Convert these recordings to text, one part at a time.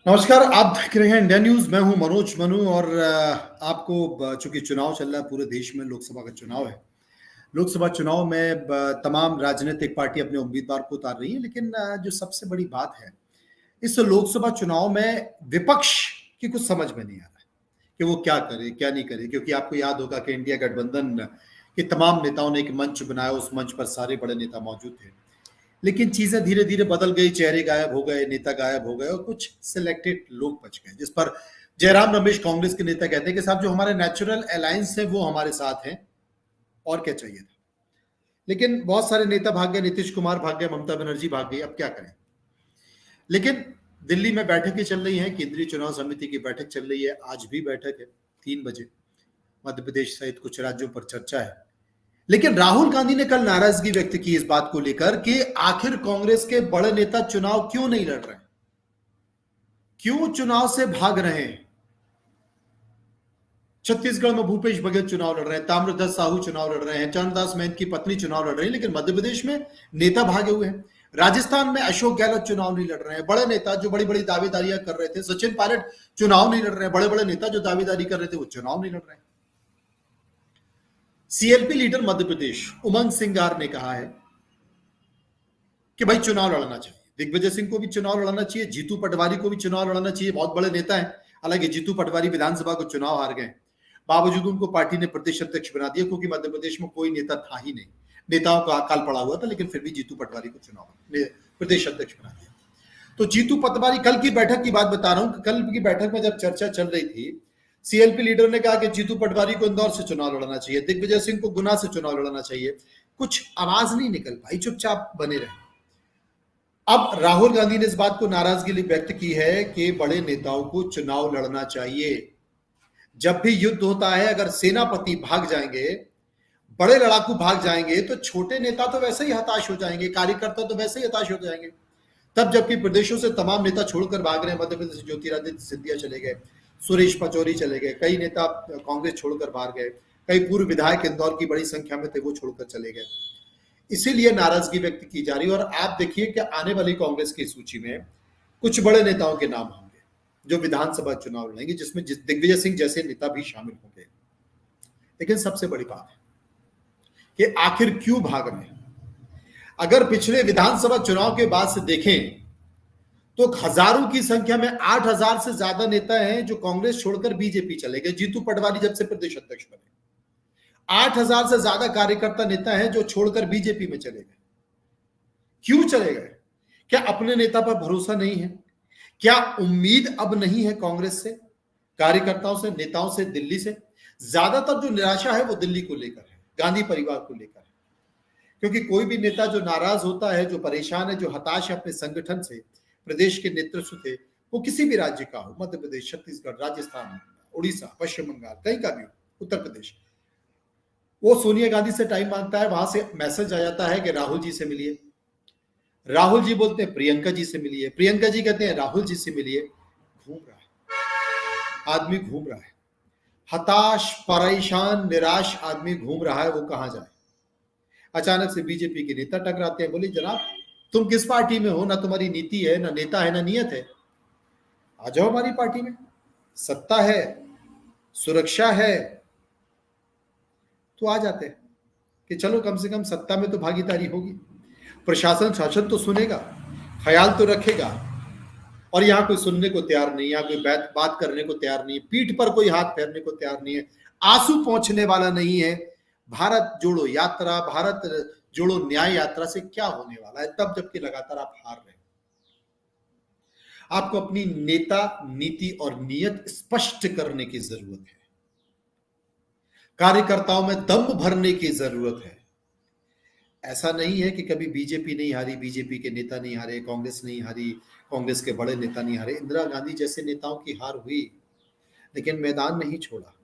नमस्कार, आप देख रहे हैं इंडिया न्यूज़। मैं हूं मनोज मनु और आपको चूंकि चुनाव चल रहा है पूरे देश में, लोकसभा का चुनाव है। लोकसभा चुनाव में तमाम राजनीतिक पार्टी अपने उम्मीदवार को उतार रही है, लेकिन जो सबसे बड़ी बात है, इस लोकसभा चुनाव में विपक्ष की कुछ समझ में नहीं आ रहा है कि वो क्या करे, क्या नहीं करे। क्योंकि आपको याद होगा कि इंडिया गठबंधन के तमाम नेताओं ने एक मंच बनाया, उस मंच पर सारे बड़े नेता मौजूद थे। लेकिन चीजें धीरे धीरे बदल गई, चेहरे गायब हो गए, नेता गायब हो गए और कुछ सिलेक्टेड लोग बच गए, जिस पर जयराम रमेश कांग्रेस के नेता कहते हैं कि साहब जो हमारे नेचुरल अलायंस है वो हमारे साथ हैं, और क्या चाहिए था। लेकिन बहुत सारे नेता भाग गए, नीतीश कुमार भाग गए, ममता बनर्जी भाग गई, अब क्या करें। लेकिन दिल्ली में बैठकें चल रही हैं, केंद्रीय चुनाव समिति की बैठक चल रही है, आज भी बैठक है 3 बजे। मध्य प्रदेश सहित कुछ राज्यों पर चर्चा है। लेकिन राहुल गांधी ने कल नाराजगी व्यक्त की इस बात को लेकर कि आखिर कांग्रेस के बड़े नेता चुनाव क्यों नहीं लड़ रहे, क्यों चुनाव से भाग रहे हैं। छत्तीसगढ़ में भूपेश बघेल चुनाव लड़ रहे हैं, ताम्रध्वज साहू चुनाव लड़ रहे हैं, चरणदास महंत की पत्नी चुनाव लड़ रही है, लेकिन मध्य प्रदेश में नेता भागे हुए हैं। राजस्थान में अशोक गहलोत चुनाव नहीं लड़ रहे हैं। बड़े नेता जो बड़ी बड़ी दावेदारियां कर रहे थे, सचिन पायलट चुनाव नहीं लड़ रहे हैं। बड़े बड़े नेता जो दावेदारी कर रहे थे वो चुनाव नहीं लड़ रहे हैं। सीएलपी लीडर मध्य प्रदेश उमंग सिंगार ने कहा है कि भाई चुनाव लड़ना चाहिए, दिग्विजय सिंह को भी चुनाव लड़ना चाहिए, जीतू पटवारी को भी चुनाव लड़ना चाहिए। बहुत बड़े नेता हैं, हालांकि जीतू पटवारी विधानसभा को चुनाव हार गए, बावजूद उनको पार्टी ने प्रदेश अध्यक्ष बना दिया, क्योंकि मध्य प्रदेश में कोई नेता था ही नहीं, नेताओं का अकाल पड़ा हुआ था। लेकिन फिर भी जीतू पटवारी को चुनाव प्रदेश अध्यक्ष बना दिया। तो जीतू पटवारी, कल की बैठक की बात बता रहा हूं, कल की बैठक में जब चर्चा चल रही थी, सीएलपी लीडर ने कहा कि जीतू पटवारी को इंदौर से चुनाव लड़ना चाहिए, दिग्विजय सिंह को गुना से चुनाव लड़ना चाहिए। कुछ आवाज नहीं निकल पाई, चुपचाप बने रहे। अब राहुल गांधी ने इस बात को नाराजगी व्यक्त की है कि बड़े नेताओं को चुनाव लड़ना चाहिए। जब भी युद्ध होता है, अगर सेनापति भाग जाएंगे, बड़े लड़ाकू भाग जाएंगे, तो छोटे नेता तो वैसे ही हताश हो जाएंगे, कार्यकर्ता तो वैसे ही हताश हो जाएंगे। तब जबकि प्रदेशों से तमाम नेता छोड़कर भाग रहे हैं, मध्य प्रदेश से ज्योतिरादित्य सिंधिया चले गए, सुरेश पचौरी चले गए, कई नेता कांग्रेस छोड़कर बाहर गए, कई पूर्व विधायक इंदौर की बड़ी संख्या में थे, वो छोड़कर चले गए। इसीलिए नाराजगी व्यक्त की जा रही है। और आप देखिए कि आने वाली कांग्रेस की सूची में कुछ बड़े नेताओं के नाम होंगे जो विधानसभा चुनाव लड़ेंगे, जिसमें दिग्विजय सिंह जैसे नेता भी शामिल होंगे। लेकिन सबसे बड़ी बात है कि आखिर क्यों भाग रहे हैं। अगर पिछले विधानसभा चुनाव के बाद से देखें तो हजारों की संख्या में 8,000 से ज्यादा नेता हैं जो कांग्रेस छोड़कर बीजेपी चले गए। जीतू पटवारी जब से प्रदेश अध्यक्ष बने, 8,000 से ज्यादा कार्यकर्ता नेता हैं जो छोड़कर बीजेपी में चले गए। क्यों चले गए? क्या अपने नेता पर भरोसा नहीं है? क्या उम्मीद अब नहीं है कांग्रेस से, कार्यकर्ताओं से, नेताओं से, दिल्ली से? ज्यादातर जो निराशा है वो दिल्ली को लेकर है, गांधी परिवार को लेकर है। क्योंकि कोई भी नेता जो नाराज होता है, जो परेशान है, जो हताश है अपने संगठन से, प्रदेश के नेतृत्व से, वो किसी भी राज्य का हो, मध्य प्रदेश, छत्तीसगढ़, राजस्थान, उड़ीसा, पश्चिम बंगाल, कहीं का भी हो, उत्तर प्रदेश, वो सोनिया गांधी से टाइम मांगता है। वहां से मैसेज आ जाता है कि राहुल जी से मिलिए। राहुल जी बोलते हैं प्रियंका जी से मिलिए, प्रियंका जी कहते हैं राहुल जी से मिलिए। घूम रहा है आदमी, घूम रहा है, हताश, परेशान, निराश आदमी घूम रहा है, वो कहां जाए। अचानक से बीजेपी के नेता टकराते हैं, बोले जनाब तुम किस पार्टी में हो, ना तुम्हारी नीति है, ना नेता है, ना नियत है, आ जाओ हमारी पार्टी में, सत्ता है, सुरक्षा है। तो आ जाते हैं कि चलो कम से कम सत्ता में तो भागीदारी होगी, प्रशासन शासन तो सुनेगा, ख्याल तो रखेगा। और यहां कोई सुनने को तैयार नहीं, यहां कोई बात करने को तैयार नहीं है, पीठ पर कोई हाथ फेरने को तैयार नहीं है, आंसू पहुंचने वाला नहीं है। भारत जोड़ो यात्रा, भारत जोड़ो न्याय यात्रा से क्या होने वाला है, तब जबकि लगातार आप हार रहे हैं। आपको अपनी नेता, नीति और नियत स्पष्ट करने की जरूरत है, कार्यकर्ताओं में दम भरने की जरूरत है। ऐसा नहीं है कि कभी बीजेपी नहीं हारी, बीजेपी के नेता नहीं हारे, कांग्रेस नहीं हारी, कांग्रेस के बड़े नेता नहीं हारे। इंदिरा गांधी जैसे नेताओं की हार हुई, लेकिन मैदान नहीं छोड़ा।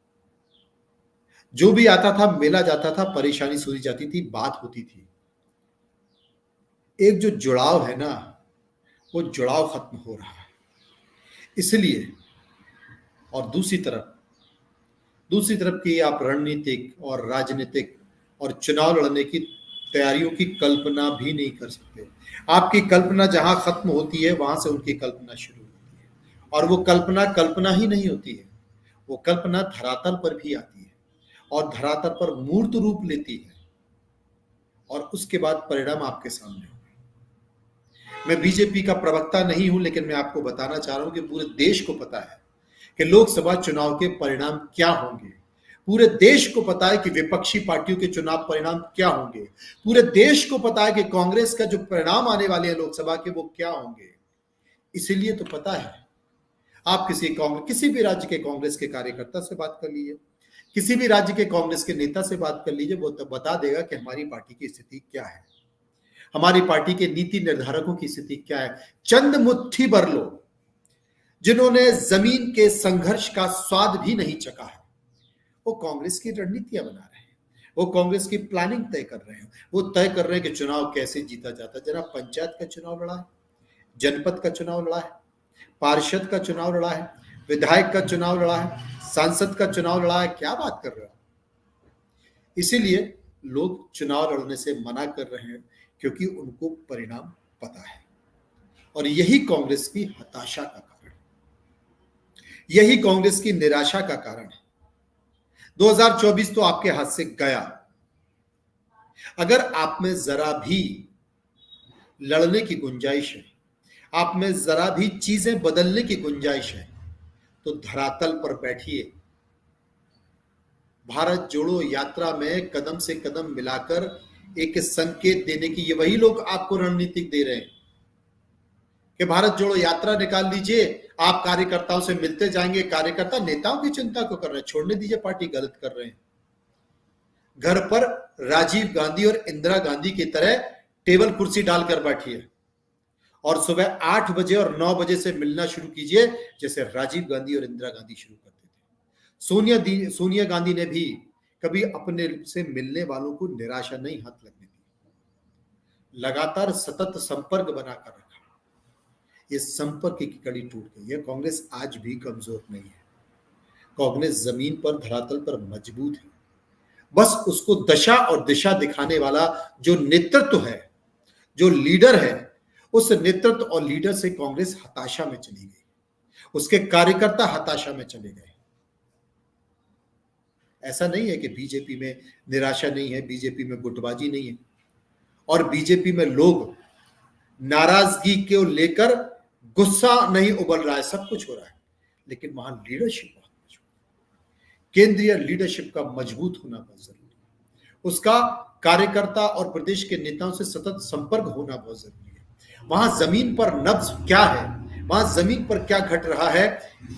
जो भी आता था मिला जाता था, परेशानी सुनी जाती थी, बात होती थी। एक जो जुड़ाव है ना, वो जुड़ाव खत्म हो रहा है। इसलिए, और दूसरी तरफ की आप रणनीतिक और राजनीतिक और चुनाव लड़ने की तैयारियों की कल्पना भी नहीं कर सकते। आपकी कल्पना जहां खत्म होती है, वहां से उनकी कल्पना शुरू होती है। और वो कल्पना कल्पना ही नहीं होती है, वो कल्पना धरातल पर भी आती है और धरातल पर मूर्त रूप लेती है और उसके बाद परिणाम आपके सामने होंगे। मैं बीजेपी का प्रवक्ता नहीं हूं, लेकिन मैं आपको बताना चाह रहा हूं कि पूरे देश को पता है कि लोकसभा चुनाव के परिणाम क्या होंगे। पूरे देश को पता है कि विपक्षी पार्टियों के चुनाव परिणाम क्या होंगे। पूरे देश को पता है कि कांग्रेस का जो परिणाम आने वाले हैं लोकसभा के वो क्या होंगे। इसीलिए तो पता है। आप किसी भी राज्य के कांग्रेस के कार्यकर्ता से बात कर लीजिए, किसी भी राज्य के कांग्रेस के नेता से बात कर लीजिए, वो तो बता देगा कि हमारी पार्टी की स्थिति क्या है, हमारी पार्टी के नीति निर्धारकों की स्थिति क्या है। चंद मुट्ठी भर लोग जिन्होंने जमीन के संघर्ष का स्वाद भी नहीं चखा है, वो कांग्रेस की रणनीतियां बना रहे हैं, वो कांग्रेस की प्लानिंग तय कर रहे हैं, वो तय कर रहे हैं कि चुनाव कैसे जीता जाता है। जरा पंचायत का चुनाव लड़ा है, जनपद का चुनाव लड़ा है, पार्षद का चुनाव लड़ा है, विधायक का चुनाव लड़ा है, सांसद का चुनाव लड़ा है। क्या बात कर रहे हो। इसीलिए लोग चुनाव लड़ने से मना कर रहे हैं, क्योंकि उनको परिणाम पता है। और यही कांग्रेस की हताशा का कारण, यही कांग्रेस की निराशा का कारण है। 2024 तो आपके हाथ से गया। अगर आप में जरा भी लड़ने की गुंजाइश है, आप में जरा भी चीजें बदलने की गुंजाइश है, तो धरातल पर बैठिए। भारत जोड़ो यात्रा में कदम से कदम मिलाकर एक संकेत देने की, ये वही लोग आपको रणनीतिक दे रहे हैं कि भारत जोड़ो यात्रा निकाल लीजिए, आप कार्यकर्ताओं से मिलते जाएंगे। कार्यकर्ता नेताओं की चिंता क्यों कर रहे हैं, छोड़ने दीजिए, पार्टी गलत कर रहे हैं। घर पर राजीव गांधी और इंदिरा गांधी की तरह टेबल कुर्सी डालकर बैठिए और सुबह 8 बजे और 9 बजे से मिलना शुरू कीजिए, जैसे राजीव गांधी और इंदिरा गांधी शुरू करते थे। सोनिया गांधी ने भी कभी अपने से मिलने वालों को निराशा नहीं हाथ लगने दी, लगातार सतत संपर्क बनाकर रखा। ये संपर्क की कड़ी टूट गई है। कांग्रेस आज भी कमजोर नहीं है, कांग्रेस जमीन पर धरातल पर मजबूत है। बस उसको दशा और दिशा दिखाने वाला जो नेतृत्व है, जो लीडर है, उस नेतृत्व और लीडर से कांग्रेस हताशा में चली गई, उसके कार्यकर्ता हताशा में चले गए। ऐसा नहीं है कि बीजेपी में निराशा नहीं है, बीजेपी में गुटबाजी नहीं है, और बीजेपी में लोग नाराजगी को लेकर गुस्सा नहीं उबल रहा है, सब कुछ हो रहा है, लेकिन वहां लीडरशिप बहुत मजबूत, केंद्रीय लीडरशिप का मजबूत होना बहुत जरूरी है, उसका कार्यकर्ता और प्रदेश के नेताओं से सतत संपर्क होना बहुत जरूरी है। वहां जमीन पर नब्ज क्या है, वहां जमीन पर क्या घट रहा है,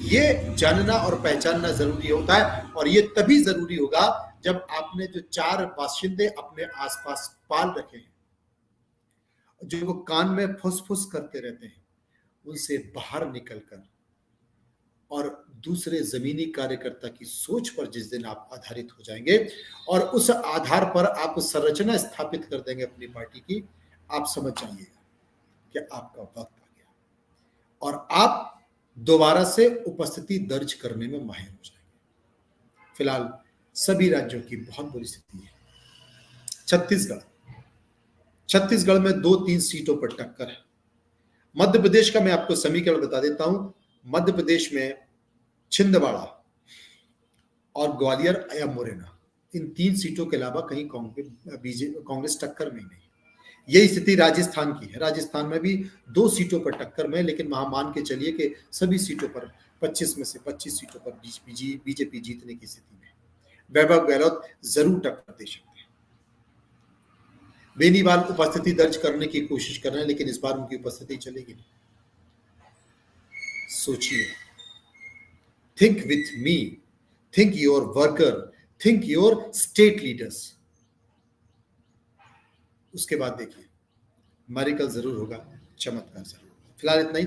ये जानना और पहचानना जरूरी होता है। और ये तभी जरूरी होगा जब आपने जो 4 बाशिंदे अपने आसपास पाल रखे हैं, जो वो कान में फुस-फुस करते रहते हैं, उनसे बाहर निकलकर और दूसरे जमीनी कार्यकर्ता की सोच पर जिस दिन आप आधारित हो जाएंगे और उस आधार पर आप संरचना स्थापित कर देंगे अपनी पार्टी की, आप समझ जाइएगा कि आपका वक्त आ गया और आप दोबारा से उपस्थिति दर्ज करने में माहिर हो जाएंगे। फिलहाल सभी राज्यों की बहुत बुरी स्थिति है। छत्तीसगढ़ में 2-3 सीटों पर टक्कर है। मध्य प्रदेश का मैं आपको समीकरण बता देता हूं। मध्य प्रदेश में छिंदवाड़ा और ग्वालियर या मुरैना, इन 3 सीटों के अलावा कहीं कांग्रेस टक्कर में नहीं। यही स्थिति राजस्थान की है। राजस्थान में भी 2 सीटों पर टक्कर में, लेकिन वहां मान के चलिए कि सभी सीटों पर 25 में से 25 सीटों पर बीजेपी जीतने की स्थिति में। वैभव गहलोत जरूर टक्कर दे सकते हैं। बेनीवाल उपस्थिति दर्ज करने की कोशिश कर रहे हैं, लेकिन इस बार उनकी उपस्थिति चलेगी नहीं। सोचिए, think with me, think your worker, think your state leaders. उसके बाद देखिए, मेरिकल जरूर होगा, चमत्कार जरूर होगा। फिलहाल इतना ही।